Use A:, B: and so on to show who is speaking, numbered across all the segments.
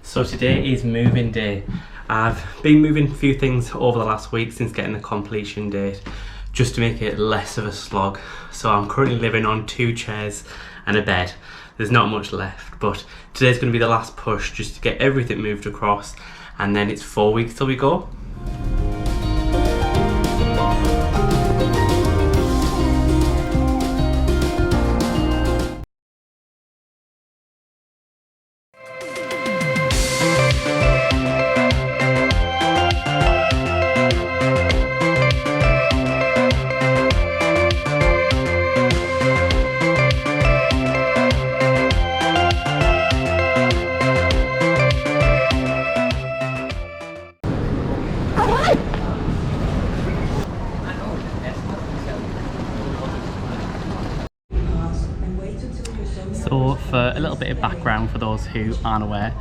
A: So today is moving day. I've been moving a few things over the last week since getting the completion date, just to make it less of a slog. So I'm currently living on 2 chairs and a bed. There's not much left, but today's going to be the last push just to get everything moved across, and then it's 4 weeks till we go. So for a little bit of background for those who aren't aware,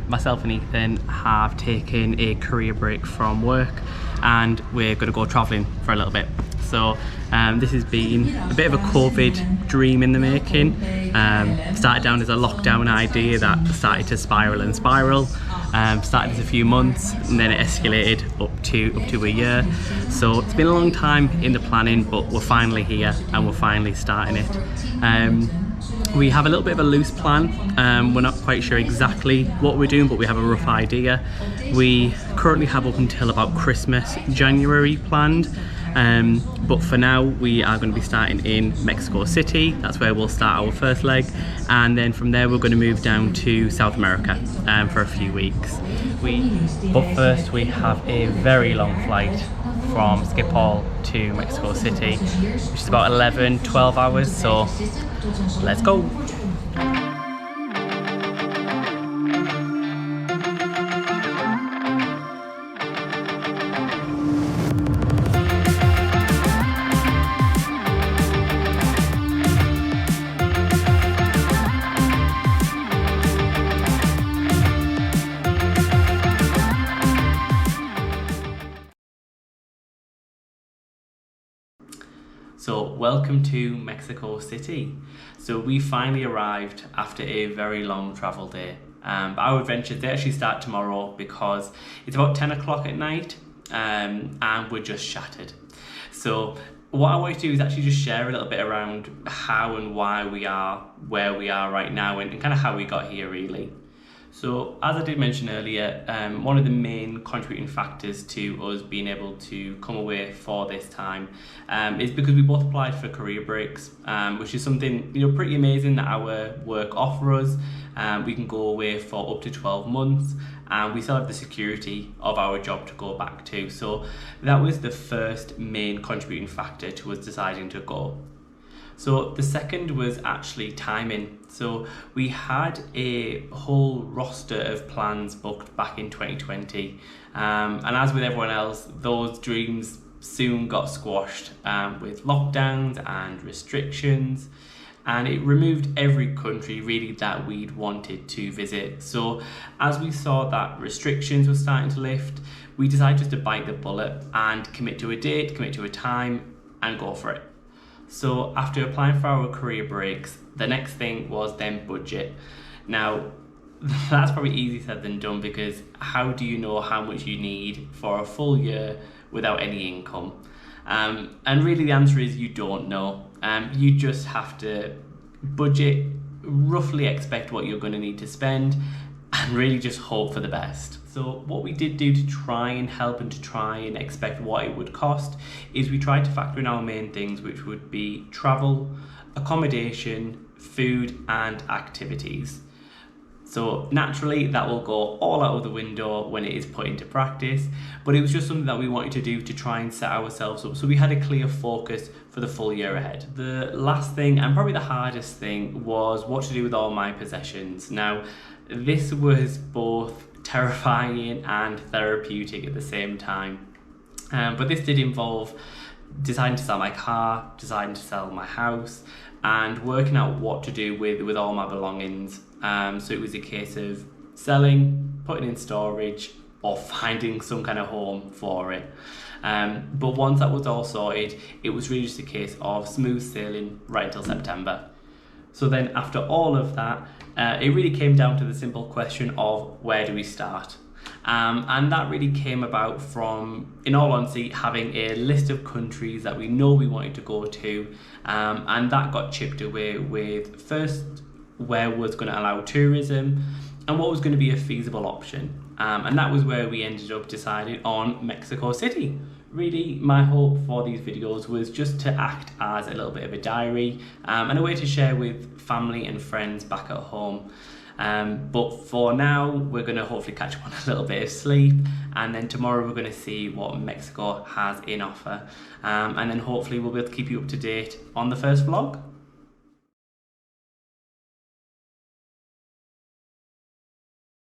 A: myself and Ethan have taken a career break from work and we're going to go travelling for a little bit. So this has been a bit of a COVID dream in the making. Started down as a lockdown idea that started to spiral and spiral. Started as a few months and then it escalated up to a year. So it's been a long time in the planning, but we're finally here and we're finally starting it. We have a little bit of a loose plan. We're not quite sure exactly what we're doing, but we have a rough idea. We currently have up until about Christmas, January planned. But for now we are going to be starting in Mexico City. That's where we'll start our first leg, and then from there we're going to move down to South America for a few weeks. But first we have a very long flight from Schiphol to Mexico City, which is about 11-12 hours, so let's go. So welcome to Mexico City. So we finally arrived after a very long travel day. Our adventures, they actually start tomorrow because it's about 10 o'clock at night and we're just shattered. So what I want to do is actually just share a little bit around how and why we are where we are right now and kind of how we got here really. So as I did mention earlier, one of the main contributing factors to us being able to come away for this time is because we both applied for career breaks, which is something pretty amazing that our work offers us. We can go away for up to 12 months and we still have the security of our job to go back to. So that was the first main contributing factor to us deciding to go. So the second was actually timing. So we had a whole roster of plans booked back in 2020, and as with everyone else, those dreams soon got squashed with lockdowns and restrictions, and it removed every country really that we'd wanted to visit. So as we saw that restrictions were starting to lift, we decided just to bite the bullet and commit to a date, commit to a time and go for it. So after applying for our career breaks, the next thing was then budget. Now, that's probably easier said than done, because how do you know how much you need for a full year without any income? And really the answer is you don't know. You just have to budget, roughly expect what you're going to need to spend, and really just hope for the best. So what we did do to try and help and to try and expect what it would cost is we tried to factor in our main things, which would be travel, accommodation, food and activities. So naturally that will go all out of the window when it is put into practice, but it was just something that we wanted to do to try and set ourselves up so we had a clear focus for the full year ahead. The last thing, and probably the hardest thing, was what to do with all my possessions. Now, this was both terrifying and therapeutic at the same time. But this did involve deciding to sell my car, deciding to sell my house, and working out what to do with all my belongings. So it was a case of selling, putting in storage, or finding some kind of home for it. But once that was all sorted, it was really just a case of smooth sailing right until September. So then after all of that, it really came down to the simple question of where do we start? And that really came about from, in all honesty, having a list of countries that we know we wanted to go to, and that got chipped away with first where was going to allow tourism and what was going to be a feasible option. And that was where we ended up deciding on Mexico City. Really, my hope for these videos was just to act as a little bit of a diary and a way to share with family and friends back at home. But for now, we're going to hopefully catch up on a little bit of sleep, and then tomorrow we're going to see what Mexico has in offer, and then hopefully we'll be able to keep you up to date on the first vlog.